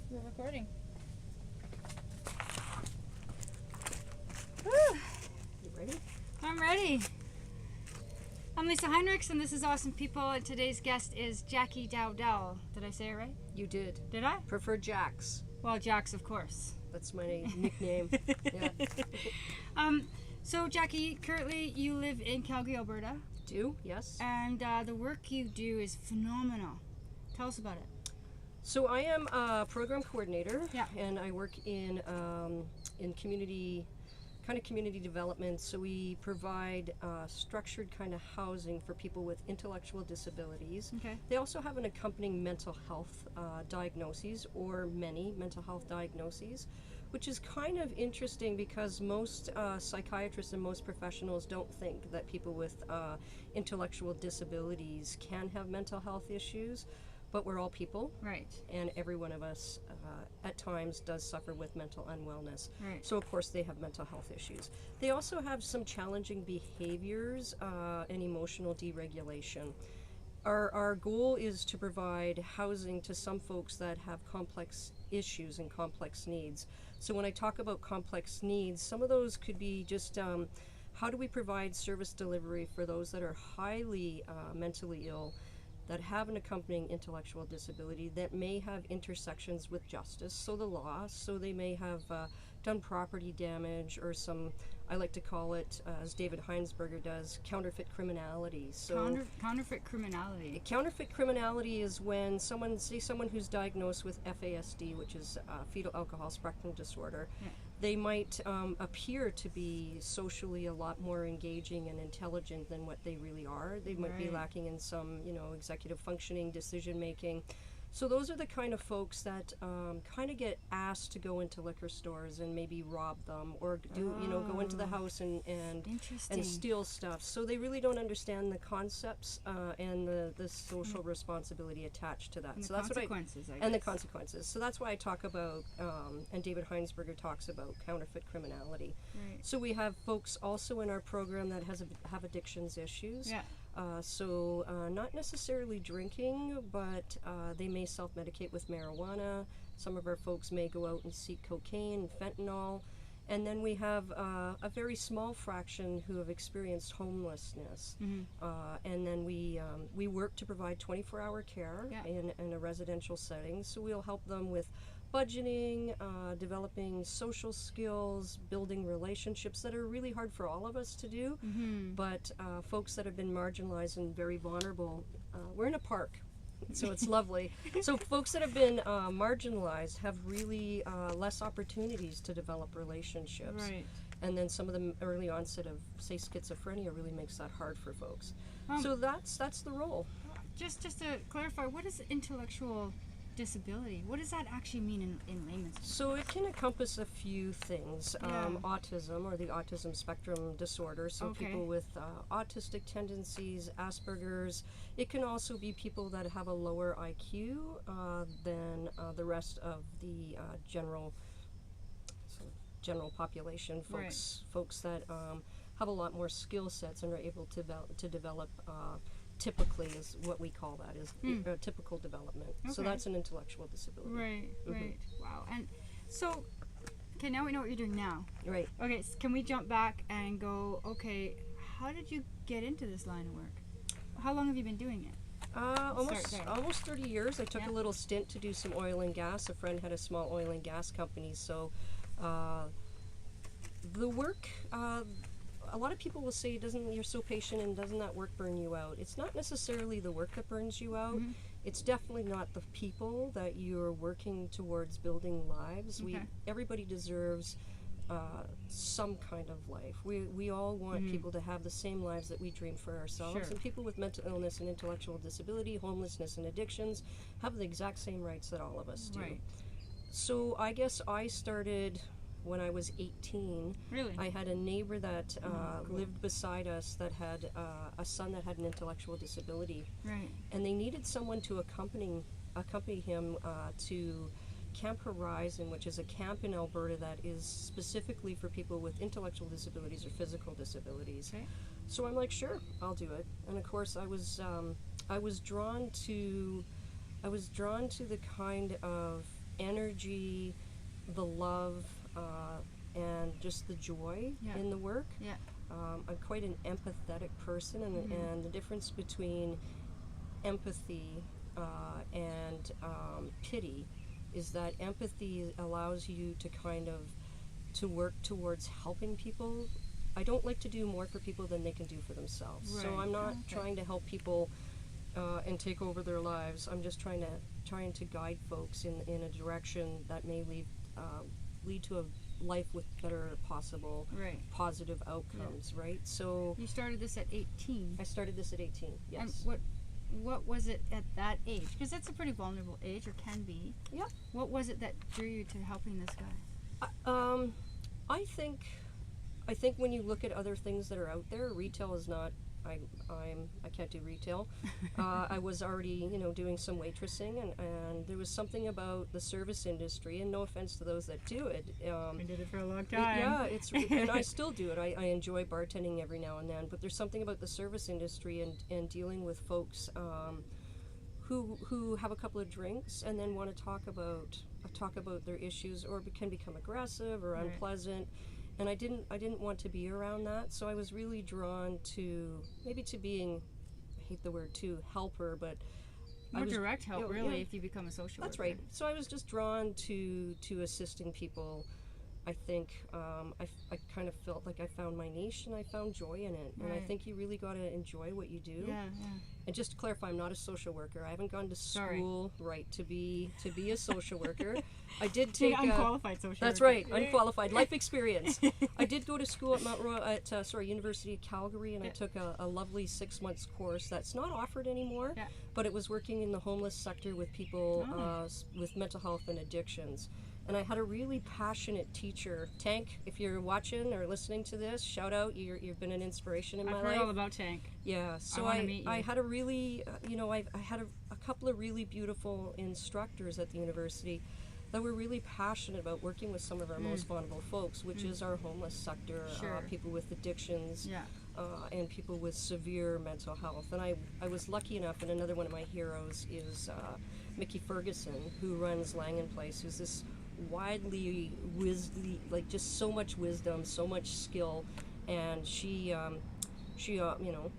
We're recording. Woo! You ready? I'm ready. I'm Lisa Heinrichs, and this is Awesome People, and today's guest is Jackie Dowdell. Did I say it right? You did. Did I? Prefer Jax. Well, Jax, of course. That's my nickname. Yeah. So, Jackie, currently you live in Calgary, Alberta. Do? Yes. And the work you do is phenomenal. Tell us about it. So I am a program coordinator. Yeah. And I work in community development. So we provide structured kind of housing for people with intellectual disabilities. Okay. They also have an accompanying mental health diagnoses, or many mental health diagnoses, which is kind of interesting because most psychiatrists and most professionals don't think that people with intellectual disabilities can have mental health issues, but we're all people. Right. And every one of us at times does suffer with mental unwellness. Right. So of course they have mental health issues. They also have some challenging behaviors and emotional deregulation. Our goal is to provide housing to some folks that have complex issues and complex needs. So when I talk about complex needs, some of those could be just how do we provide service delivery for those that are highly mentally ill, that have an accompanying intellectual disability, that may have intersections with justice, so the law, so they may have done property damage or some, I like to call it, as David Heinsberger does, counterfeit criminality. So Counterfeit criminality. counterfeit criminality is when someone who's diagnosed with FASD, which is fetal alcohol spectrum disorder, Yeah. they might appear to be socially a lot more engaging and intelligent than what they really are. They might be Right. lacking in some, executive functioning, decision making. So those are the kind of folks that kind of get asked to go into liquor stores and maybe rob them, or go into the house and Interesting. steal stuff. So they really don't understand the concepts and the social responsibility attached to that. And So the that's what consequences, and the guess. consequences. So that's why I talk about, and David Heinsberger talks about counterfeit criminality. Right. So we have folks also in our program that have addictions issues. Yeah. So not necessarily drinking, but they may self-medicate with marijuana. Some of our folks may go out and seek cocaine and fentanyl. And then we have a very small fraction who have experienced homelessness. Mm-hmm. And then we work to provide 24-hour care Yeah. in a residential setting. So we'll help them with budgeting, developing social skills, building relationships that are really hard for all of us to do. Mm-hmm. But folks that have been marginalized and very vulnerable, we're in a park, so it's lovely. So folks that have been marginalized have really less opportunities to develop relationships. Right. And then some of the early onset of, say, schizophrenia really makes that hard for folks. So that's the role. Just to clarify, what is intellectual disability? What does that actually mean in layman's terms? So it can encompass a few things. Yeah. Autism, or the autism spectrum disorder. So Okay. people with autistic tendencies, Asperger's. It can also be people that have a lower IQ than the rest of the general population. Folks that have a lot more skill sets and are able to develop. Typically is what we call that, is typical development. So Okay. that's an intellectual disability. Right. Right. Wow. And so, okay, now we know what you're doing now. Right. Okay, can we jump back and go, okay, how did you get into this line of work? How long have you been doing it? Almost 30 years. I took Yeah. a little stint to do some oil and gas. A friend had a small oil and gas company, so the work, a lot of people will say, you're so patient and doesn't that work burn you out? It's not necessarily the work that burns you out. Mhm. It's definitely not the people that you're working towards building lives. Okay. Everybody deserves some kind of life. We all want people to have the same lives that we dream for ourselves. Sure. And people with mental illness and intellectual disability, homelessness and addictions have the exact same rights that all of us do. Right. So I guess I started when I was 18. Really? I had a neighbor that cool. lived beside us that had a son that had an intellectual disability. Right. And they needed someone to accompany him to Camp Horizon, which is a camp in Alberta that is specifically for people with intellectual disabilities or physical disabilities. Okay. So I'm like, sure, I'll do it. And of course, I was drawn to the kind of energy, the love, and just the joy Yeah. in the work. Yeah. I'm quite an empathetic person, and the difference between empathy and pity is that empathy allows you to kind of to work towards helping people. I don't like to do more for people than they can do for themselves. So Right. I'm not Okay. trying to help people and take over their lives. I'm just trying to guide folks in a direction that may lead to a life with better possible Right. positive outcomes. Right. So You started this at 18. I started this at 18. Yes. And what was it at that age? Because that's a pretty vulnerable age, or can be. Yep. What was it that drew you to helping this guy? I think when you look at other things that are out there, retail is not. I can't do retail. I was already doing some waitressing, and there was something about the service industry. And no offense to those that do it. I did it for a long time. Yeah, and I still do it. I enjoy bartending every now and then, but there's something about the service industry and dealing with folks who have a couple of drinks and then want to talk about their issues, or can become aggressive or unpleasant. And I didn't want to be around that, so I was really drawn to being, I hate the word too, helper, but More direct help, really, yeah. if you become a social That's worker. right. So I was just drawn to assisting people. I think I kind of felt like I found my niche and I found joy in it. And I Right. think you really got to enjoy what you do. Yeah. And just to clarify, I'm not a social worker. I haven't gone to school to be a social worker. I did take unqualified social That's worker. right, unqualified life experience. I did go to school at University of Calgary, and I took a lovely 6 months course that's not offered anymore. Yeah. But it was working in the homeless sector with people with mental health and addictions. And I had a really passionate teacher. Tank, if you're watching or listening to this, shout out. You've been an inspiration in my I've heard life. all about Tank. Yeah, so wanna meet you. I had a really, I had a couple of really beautiful instructors at the university that were really passionate about working with some of our most vulnerable folks, which is our homeless sector, Sure. People with addictions, Yeah. and people with severe mental health. And I was lucky enough, and another one of my heroes is Mickey Ferguson, who runs Langan Place, who's this widely just so much wisdom, so much skill, and she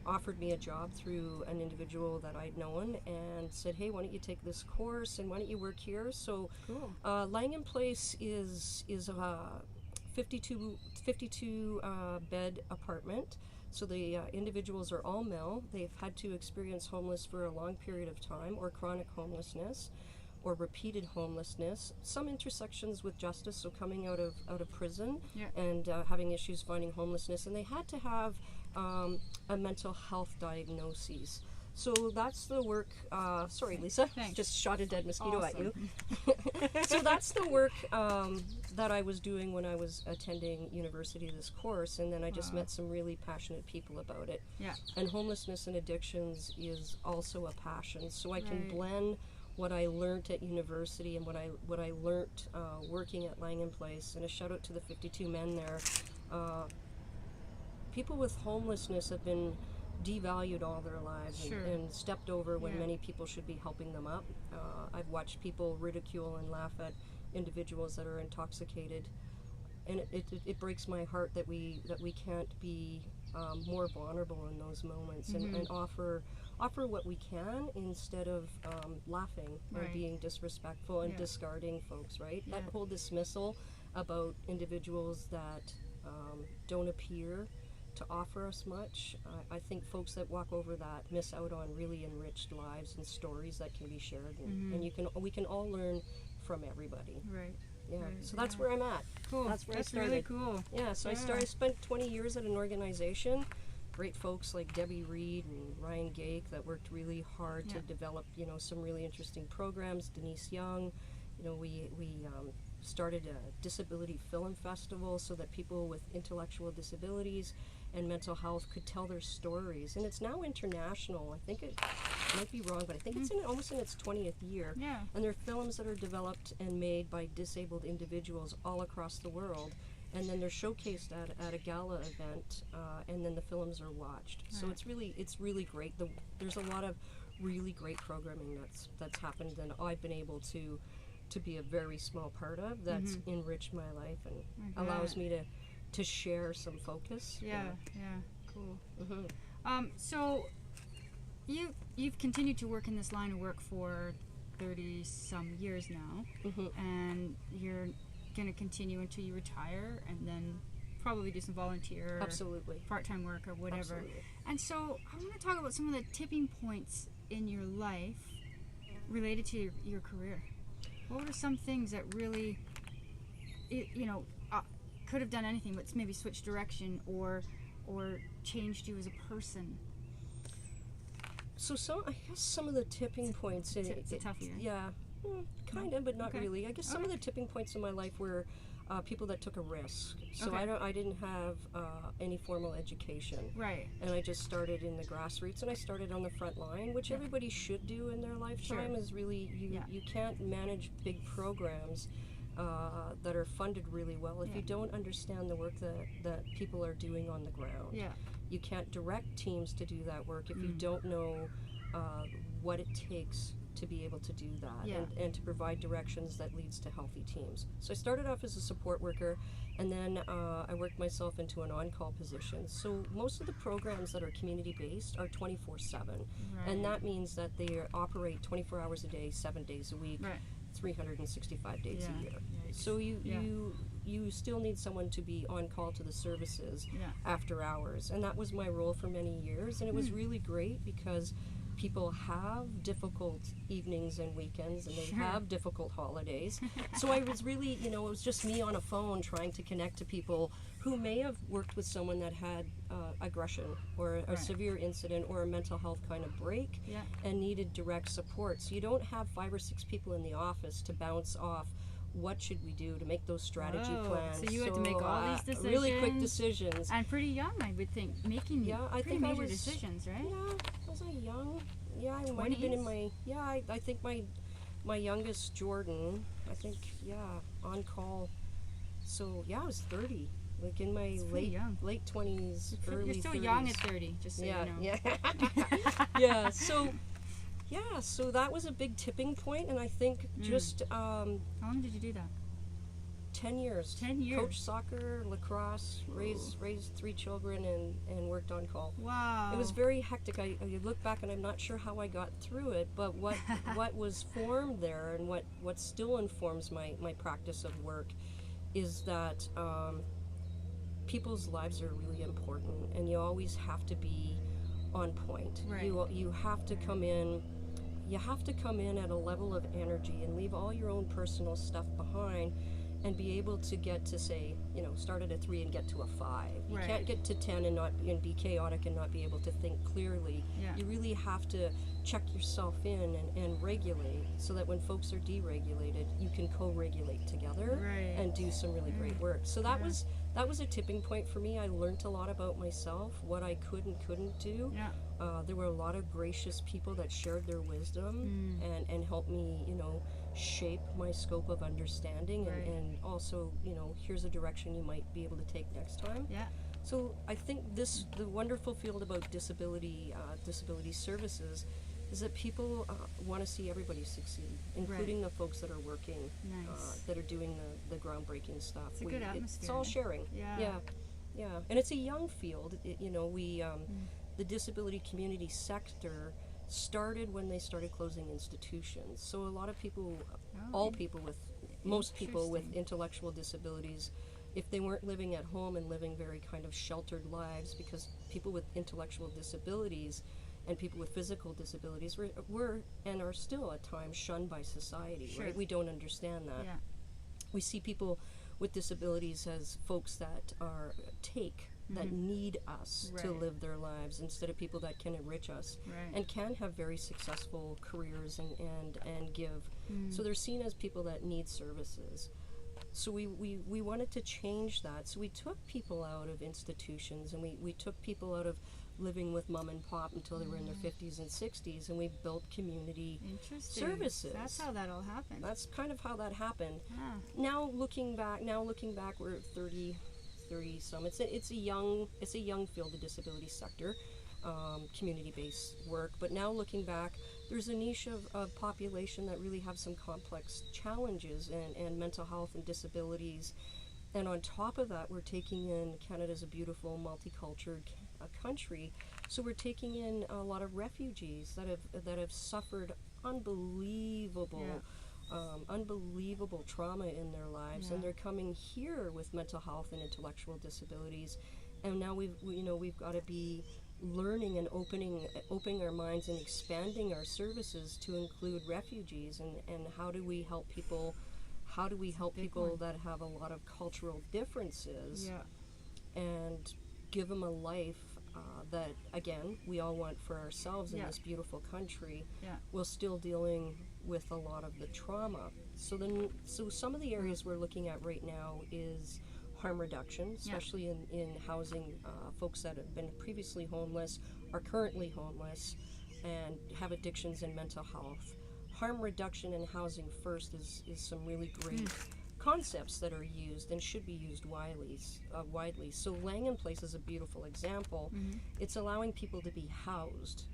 offered me a job through an individual that I'd known and said, hey, why don't you take this course and why don't you work here? So Cool. Langan Place is a 52 bed apartment. So the individuals are all male. They've had to experience homeless for a long period of time, or chronic homelessness, or repeated homelessness, some intersections with justice, so coming out of prison and having issues finding homelessness, and they had to have a mental health diagnosis. So that's the work. Sorry, Lisa, Thanks. just shot a dead mosquito at you. Awesome. So that's the work that I was doing when I was attending university, this course, and then I just met some really passionate people about it. Yeah. And homelessness and addictions is also a passion, so I can Right. blend what I learned at university and what I learned working at Langan Place. And a shout out to the 52 men there. People with homelessness have been devalued all their lives Sure. and stepped over when Yeah. many people should be helping them up. I've watched people ridicule and laugh at individuals that are intoxicated, and it breaks my heart that we can't be more vulnerable in those moments and offer what we can instead of laughing Right. and being disrespectful and Yeah. discarding folks, right? Yeah. That whole dismissal about individuals that don't appear to offer us much. I think folks that walk over that miss out on really enriched lives and stories that can be shared, and we can all learn from everybody. Right. Yeah, Right, so that's yeah. where I'm at. Cool. That's where I really started. cool. Yeah, so Yeah. I spent 20 years at an organization. Great folks like Debbie Reed and Ryan Gake that worked really hard to Yeah. develop, some really interesting programs. Denise Young, we started a disability film festival so that people with intellectual disabilities and mental health could tell their stories. And it's now international. I think it might be wrong, but I think it's almost in its 20th year. Yeah. And they're films that are developed and made by disabled individuals all across the world. And then they're showcased at a gala event, and then the films are watched. So Right. it's really great. There's a lot of really great programming that's happened, and I've been able to to be a very small part of that's enriched my life and I bet. allows me to share some focus. Yeah, cool. Mm-hmm. So you've continued to work in this line of work for 30 some years now, and you're going to continue until you retire, and then probably do some volunteer Absolutely. or part-time work or whatever. Absolutely. And so I want to talk about some of the tipping points in your life related to your career. What were some things that really, could have done anything, but maybe switched direction or changed you as a person? So I guess some of the tipping points. It's a tough year. Yeah, kind of, but not Okay. really. I guess some of the tipping points in my life were people that took a risk. So Okay. I didn't have any formal education. Right. And I just started in the grassroots, and I started on the front line, which everybody should do in their lifetime. Sure. Is really you can't manage big programs that are funded really well if you don't understand the work that people are doing on the ground. Yeah. You can't direct teams to do that work if you don't know what it takes to be able to do that and to provide directions that leads to healthy teams. So I started off as a support worker, and then I worked myself into an on-call position. So most of the programs that are community-based are 24/7, and that means that they operate 24 hours a day, 7 days a week, 365 days a year. So you still need someone to be on call to the services after hours, and that was my role for many years, and it was really great because people have difficult evenings and weekends, and they have difficult holidays. So I was really, it was just me on a phone trying to connect to people who may have worked with someone that had aggression or a severe incident or a mental health kind of break and needed direct support. So you don't have 5 or 6 people in the office to bounce off. What should we do to make those strategy plans? So you had to make all these decisions. Really quick decisions. And pretty young, I would think, making pretty major decisions, right? Yeah, was I young? Yeah, I might have been in my, I think my youngest, Jordan, I think, on call. So, I was 30, like in my late 20s, early 30s. You're still young at 30, just so you know. So that was a big tipping point, and I think just... How long did you do that? 10 years. 10 years. Coached soccer, lacrosse, raised 3 children, and worked on call. Wow. It was very hectic. I look back and I'm not sure how I got through it, but what was formed there and what still informs my practice of work is that people's lives are really important, and you always have to be on point. Right. You have to come in. You have to come in at a level of energy and leave all your own personal stuff behind, and be able to get to, say, start at a 3 and get to a 5. You can't get to 10 and be chaotic and not be able to think clearly. You really have to check yourself in and regulate, so that when folks are deregulated, you can co-regulate together and do some really great work. So that was a tipping point for me. I learned a lot about myself, what I could and couldn't do. There were a lot of gracious people that shared their wisdom and helped me, shape my scope of understanding and also, here's a direction you might be able to take next time. So I think the wonderful field about disability services is that people want to see everybody succeed, including the folks that are working, that are doing the groundbreaking stuff. It's a good atmosphere. It's all sharing. And it's a young field. The disability community sector started when they started closing institutions. So a lot of people, most people with intellectual disabilities, if they weren't living at home and living very kind of sheltered lives, because people with intellectual disabilities and people with physical disabilities were and are still at times shunned by society, right? We don't understand that. We see people with disabilities as folks that that need us to live their lives, instead of people that can enrich us and can have very successful careers and give. So they're seen as people that need services. So we wanted to change that. So we took people out of institutions, and we took people out of living with mom and pop until they were in their 50s and 60s, and we built community services. That's how that all happened. That's kind of how that happened. Now looking back, we're 30 some. It's a young field, the disability sector, community-based work. But now looking back, there's a niche of population that really have some complex challenges and mental health and disabilities. And on top of that, we're taking in, Canada's a beautiful multicultural country, so we're taking in a lot of refugees that have suffered unbelievable unbelievable trauma in their lives, and they're coming here with mental health and intellectual disabilities. And now we've got to be learning and opening our minds and expanding our services to include refugees, and how do we help people that have a lot of cultural differences, and give them a life that, again, we all want for ourselves in this beautiful country, while still dealing with a lot of the trauma. So some of the areas we're looking at right now is harm reduction, especially in housing folks that have been previously homeless, are currently homeless, and have addictions and mental health. Harm reduction and housing first is some really great concepts that are used and should be used widely. So Langham Place is a beautiful example. It's allowing people to be housed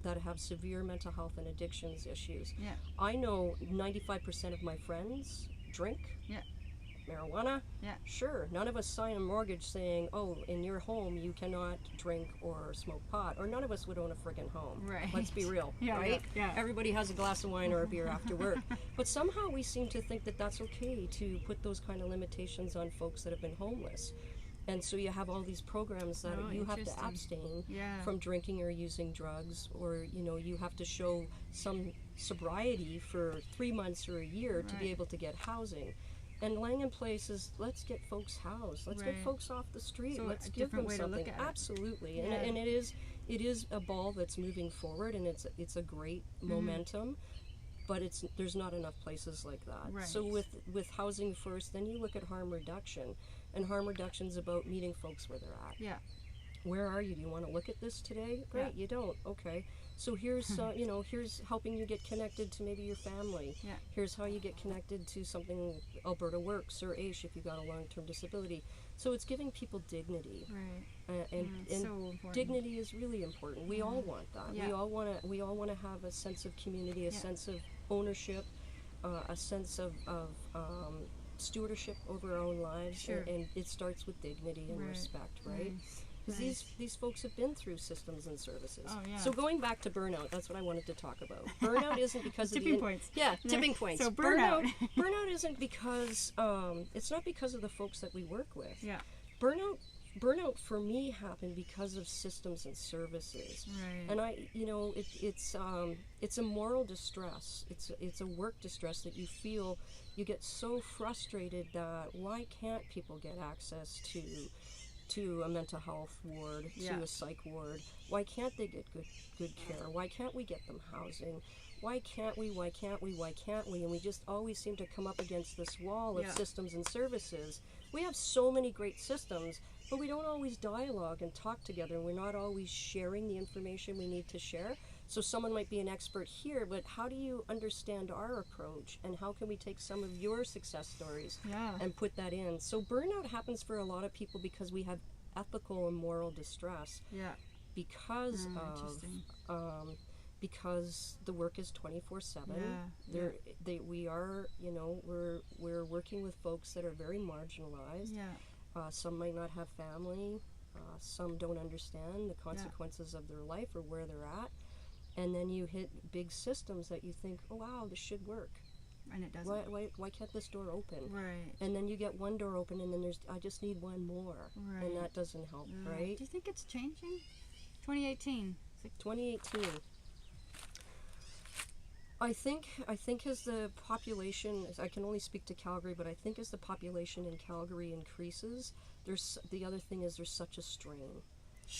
that have severe mental health and addictions issues. I know 95% of my friends drink. Marijuana? Sure. None of us sign a mortgage saying, oh, in your home you cannot drink or smoke pot. Or none of us would own a friggin' home. Let's be real, right? Everybody has a glass of wine or a beer after work. But somehow we seem to think that that's okay to put those kind of limitations on folks that have been homeless. And so you have all these programs that you have to abstain from drinking or using drugs, or you have to show some sobriety for 3 months or a year to be able to get housing. And Langham Place is, let's get folks housed. Let's get folks off the street. So let's a give them different way something. to look at Absolutely. And it is a ball that's moving forward, and it's a great momentum. But there's not enough places like that. So with housing first, then you look at harm reduction, and harm reduction is about meeting folks where they're at. Where are you? Do you want to look at this today? Great, you don't. Okay. So here's here's helping you get connected to maybe your family. Here's how you get connected to something Alberta Works or AISH if you've got a long-term disability. So it's giving people dignity. And so dignity is really important. We all want that. We all want to have a sense of community, a sense of ownership, a sense of stewardship over our own lives, and it starts with dignity and respect, right? Because these folks have been through systems and services. So going back to burnout, that's what I wanted to talk about. Burnout isn't because of tipping points. Tipping points. So burnout isn't because it's not because of the folks that we work with. Burnout for me happened because of systems and services. And it's a moral distress. It's a work distress that you feel. You get so frustrated that why can't people get access to a mental health ward, to a psych ward? Why can't they get good care? Why can't we get them housing? Why can't we? And we just always seem to come up against this wall of systems and services. We have so many great systems, but we don't always dialogue and talk together, and we're not always sharing the information we need to share. So someone might be an expert here, but how do you understand our approach, and how can we take some of your success stories and put that in? So burnout happens for a lot of people because we have ethical and moral distress. Because because the work is 24/7. We are, we're working with folks that are very marginalized. Some might not have family. Some don't understand the consequences of their life or where they're at. And then you hit big systems that you think, oh wow, this should work. And it doesn't. Why can't this door open? And then you get one door open, and then I just need one more. And that doesn't help, right? Do you think it's changing? 2018. 2018. I think as the population, I can only speak to Calgary, but I think as the population in Calgary increases, the other thing is there's such a strain.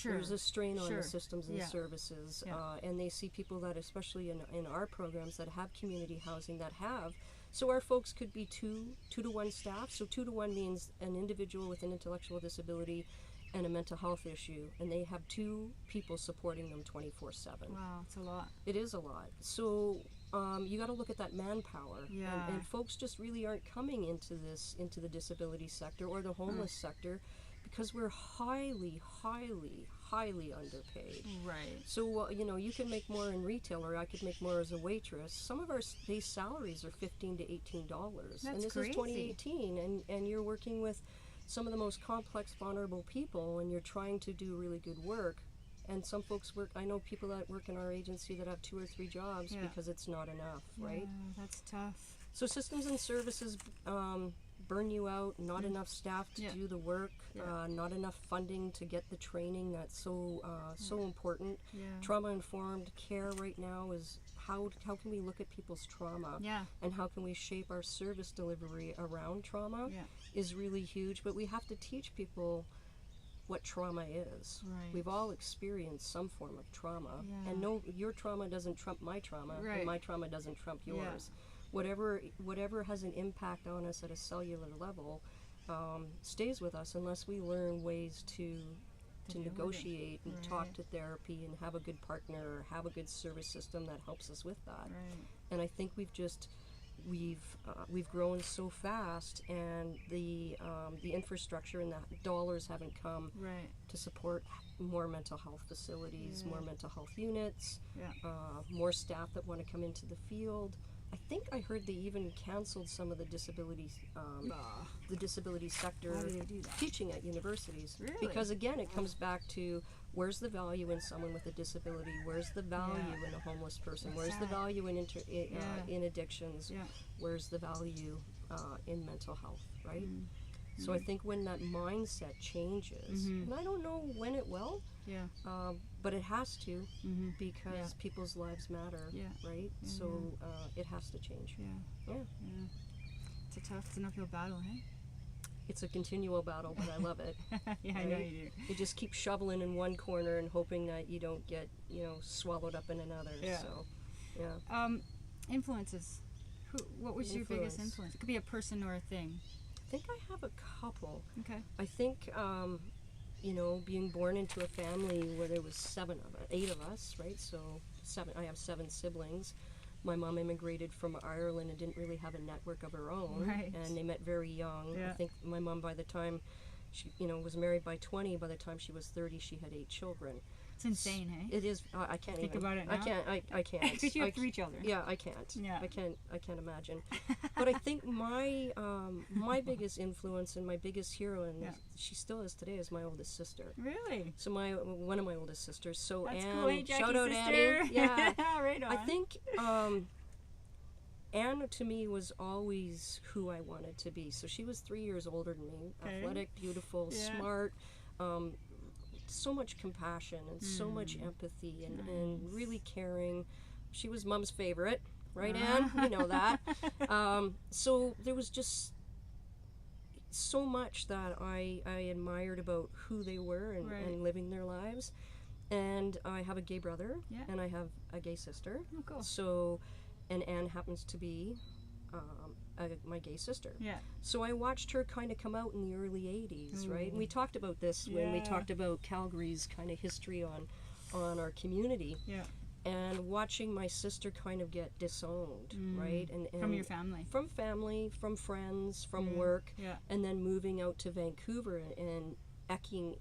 There's a strain on the systems and services, and they see people that, especially in our programs, that have community housing so our folks could be two to one staff. So 2 to 1 means an individual with an intellectual disability and a mental health issue, and they have 2 people supporting them 24/7. Wow, it's a lot. It is a lot. So you got to look at that manpower, and folks just really aren't coming into the disability sector or the homeless sector, because we're highly highly underpaid. Right. So, you know, you can make more in retail, or I could make more as a waitress. Some of our base salaries are $15 to $18. That's and this crazy. is 2018, and you're working with some of the most complex, vulnerable people, and you're trying to do really good work. And some folks work, I know people that work in our agency that have 2 or 3 jobs because it's not enough, right? Yeah, that's tough. So systems and services burn you out, not enough staff to do the work, not enough funding to get the training that's so important. Yeah. Trauma-informed care right now is how can we look at people's trauma and how can we shape our service delivery around trauma is really huge. But we have to teach people what trauma is. Right. We've all experienced some form of trauma. Yeah. And no, your trauma doesn't trump my trauma, and my trauma doesn't trump yours. Whatever has an impact on us at a cellular level stays with us unless we learn ways to negotiate and talk to therapy and have a good partner or have a good service system that helps us with that. Right. And I think we've grown so fast, and the infrastructure and the dollars haven't come to support more mental health facilities, more mental health units, more staff that want to come into the field. I think I heard they even canceled some of the disability sector How do they do that? teaching at universities. Really? Because again, it comes back to where's the value in someone with a disability? Where's the value in a homeless person? Where's the value in in addictions? Where's the value in mental health? Right. So I think when that mindset changes, and I don't know when it will, but it has to, because people's lives matter, right? So it has to change. It's an uphill battle, hey? It's a continual battle, but I love it. I know you do. You just keep shoveling in one corner and hoping that you don't get, swallowed up in another. So, influences. What was your biggest influence? It could be a person or a thing. I think I have a couple. Okay. I think, being born into a family where there was 8 of us, right? So I have 7 siblings. My mom immigrated from Ireland and didn't really have a network of her own. Right. And they met very young. I think my mom, by the time she, was married by 20, by the time she was 30, she had 8 children. It's insane, hey? It is. I can't think even. about it now. I can't. Because you have 3 children. Yeah, I can't. Yeah. I can't imagine. But I think my biggest influence and my biggest hero, and she still is today, is my oldest sister. Really? So one of my oldest sisters. So that's Anne, cool. Hey, Jackie, shout out sister. Annie. Yeah. Right on. I think Anne to me was always who I wanted to be. So she was 3 years older than me. Athletic, beautiful, smart. So much compassion and so much empathy and really caring. She was Mom's favorite, right, Anne? You know that. So there was just so much that I admired about who they were and living their lives. And I have a gay brother and I have a gay sister. Oh, cool. So, and Anne happens to be my gay sister. Yeah. So I watched her kind of come out in the early 80s, right? And we talked about this when we talked about Calgary's kind of history on our community. Yeah. And watching my sister kind of get disowned, right? And from your family. From family, from friends, from work. Yeah. And then moving out to Vancouver and ecking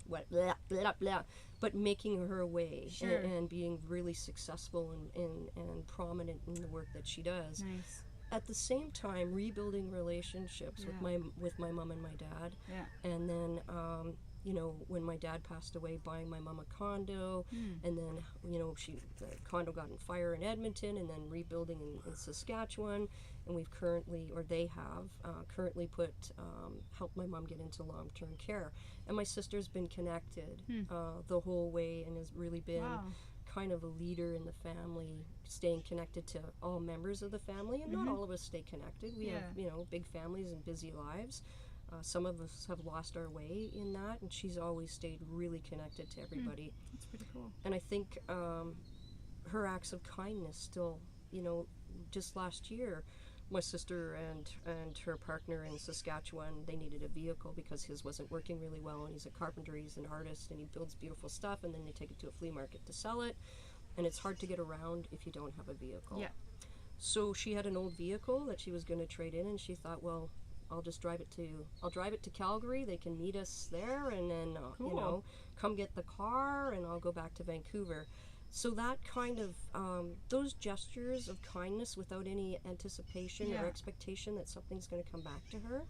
what blah blah blah, but making her way and being really successful and prominent in the work that she does. Nice. At the same time, rebuilding relationships with my mom and my dad. Yeah. And then when my dad passed away, buying my mom a condo, and then the condo got in fire in Edmonton, and then rebuilding in Saskatchewan, and they have currently helped my mom get into long-term care, and my sister's been connected the whole way and has really been kind of a leader in the family, staying connected to all members of the family, and not all of us stay connected. We have big families and busy lives. Some of us have lost our way in that, and she's always stayed really connected to everybody. That's pretty cool. And I think her acts of kindness still, just last year, my sister and her partner in Saskatchewan, they needed a vehicle because his wasn't working really well, and he's a carpenter, he's an artist, and he builds beautiful stuff, and then they take it to a flea market to sell it, and it's hard to get around if you don't have a vehicle. Yeah. So she had an old vehicle that she was going to trade in, and she thought, well, I'll drive it to Calgary. They can meet us there, and then Cool. you know, come get the car, and I'll go back to Vancouver. So that kind of those gestures of kindness without any anticipation Yeah. or expectation that something's going to come back to her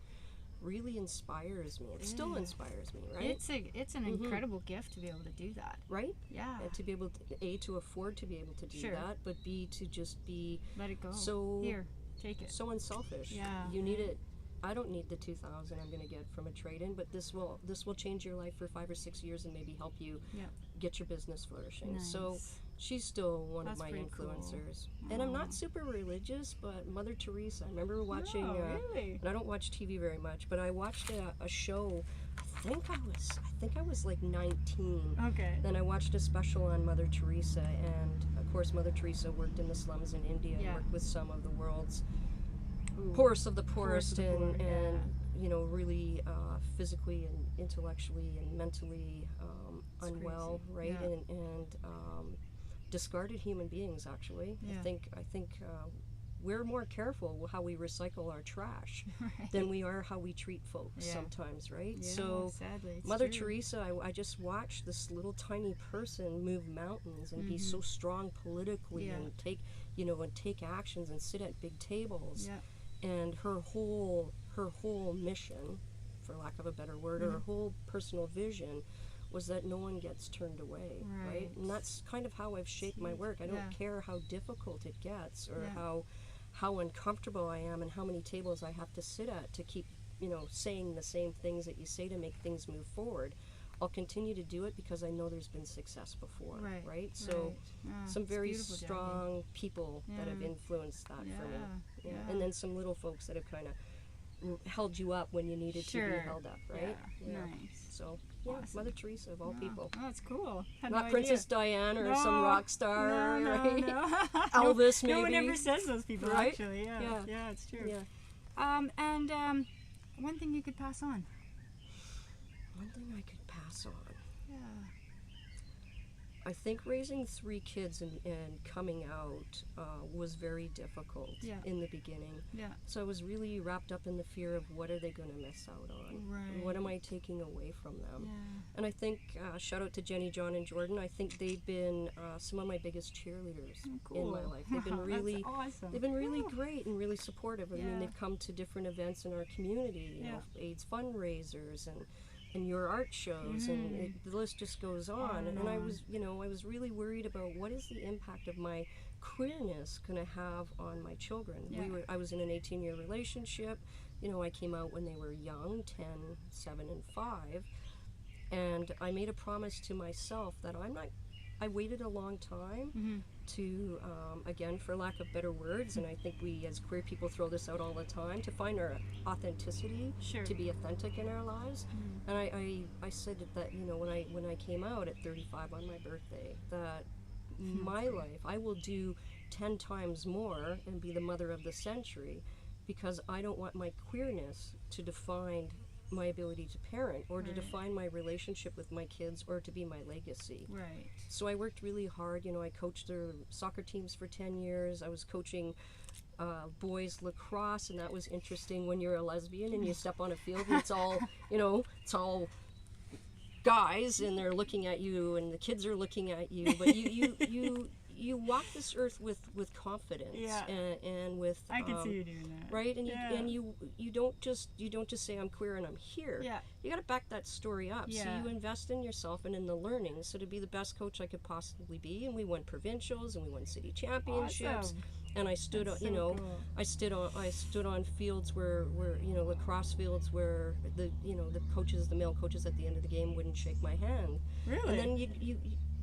really inspires me. It still inspires me, right? It's an incredible gift to be able to do that. Right? Yeah. And to be able to afford to be able to do Sure. that, but B, to just be Let it go. so Here, take it. so unselfish. Yeah. You need it. I don't need the 2,000 I'm going to get from a trade-in, but this will change your life for 5 or 6 years and maybe help you Yeah. get your business flourishing. Nice. So she's still one That's of my pretty cool. influencers. And I'm not super religious, but Mother Teresa, I remember watching Oh, really? and I don't watch TV very much, but I watched a show. I think I was like 19. Okay. Then I watched a special on Mother Teresa, and of course Mother Teresa worked in the slums in India and Yeah. worked with some of the world's Ooh. poorest of the poorest, of the and poor, yeah. you know, really physically and intellectually and mentally It's unwell, crazy. right? Yeah. And discarded human beings. Actually, Yeah. I think we're more careful how we recycle our trash Right. than we are how we treat folks Yeah. sometimes, right? Yeah, So sadly, it's Mother true. Teresa, I just watched this little tiny person move mountains and be Mhm. so strong politically Yeah. and take actions and sit at big tables. Yeah. And her whole mission, for lack of a better word, or her whole personal vision was that no one gets turned away, right? Right. And that's kind of how I've shaped my work. I don't Yeah. care how difficult it gets or Yeah. how uncomfortable I am and how many tables I have to sit at to keep, you know, saying the same things that you say to make things move forward. I'll continue to do it because I know there's been success before, right? So Right. Yeah, some it's very beautiful, Jackie. strong people that have Yeah. influenced that for me. Yeah. Yeah. And then some little folks that have kind of held you up when you needed to Sure. be held up, right? Yeah. Nice. So, yeah, Awesome. Mother Teresa of all people. Oh, that's cool. Had Not no Princess idea. Diana or No, some rock star, no, right? No. Elvis, No one maybe. ever says those people, Right? actually. Yeah. Yeah. Yeah, it's true. Yeah. And one thing you could pass on. One thing I could pass on. Yeah. I think raising 3 kids and coming out was very difficult Yeah. in the beginning. Yeah. So I was really wrapped up in the fear of what are they going to miss out on? Right. What am I taking away from them? Yeah. And I think, shout out to Jenny, John, and Jordan, I think they've been some of my biggest cheerleaders in my Cool. life. They've been Wow, really, that's awesome. they've been really Woo. great and really supportive. I mean, Yeah. they've come to different events in our community, you Yeah. know, AIDS fundraisers and your art shows, and the list just goes on. and And I on. was, you know, I was really worried about what is the impact of my queerness going to have on my children. Yeah. I was in an 18-year relationship. You know, I came out when they were young, 10, 7, and 5. And I made a promise to myself that I waited a long time to, again, for lack of better words, and I think we as queer people throw this out all the time, to find our authenticity, Sure. to be authentic in our lives. And I said that, you know, when I came out at 35 on my birthday, that my life, I will do 10 times more and be the mother of the century, because I don't want my queerness to define my ability to parent or to Right. define my relationship with my kids or to be my legacy. Right. So I worked really hard. You know, I coached their soccer teams for 10 years. I was coaching boys lacrosse, and that was interesting when you're a lesbian and you step on a field and it's all, you know, it's all guys and they're looking at you and the kids are looking at you, but you walk this earth with confidence. Yeah. and with I can see you doing that. right, and Yeah. you don't just say I'm queer and I'm here. Yeah. You got to back that story up. So Yeah. you invest in yourself and in the learning. So to be the best coach I could possibly be, and we won provincials and we won city championships. Awesome. And I stood That's on, you so know, cool. I stood on fields where you know, lacrosse fields where the male coaches at the end of the game wouldn't shake my hand. Really? And then you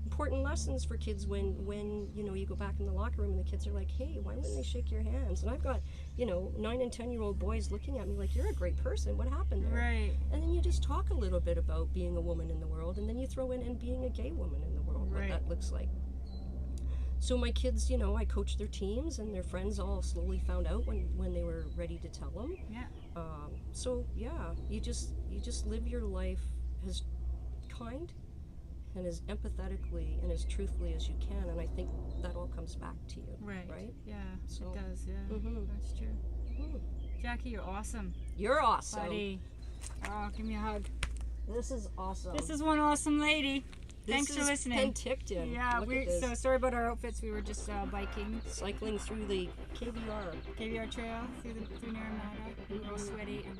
important lessons for kids when you know, you go back in the locker room and the kids are like, hey, why wouldn't they shake your hands? And I've got, you know, 9 and 10-year-old boys looking at me like, you're a great person, what happened there? Right. And then you just talk a little bit about being a woman in the world, and then you throw in and being a gay woman in the world, Right. what that looks like. So my kids, you know, I coached their teams, and their friends all slowly found out when they were ready to tell them. Yeah. So yeah, you just live your life as kind and as empathetically and as truthfully as you can, and I think that all comes back to you. Right. Right? Yeah. So- It does. Yeah. Mhm. That's true. Mhm. Jackie, you're awesome. You're awesome. Buddy. Oh, give me a hug. This is awesome. This is one awesome lady. Thanks for listening. Penticton. Yeah, Look at this. so sorry about our outfits. We were just biking. Cycling through the KBR. KBR trail through Naramata. We were all sweaty and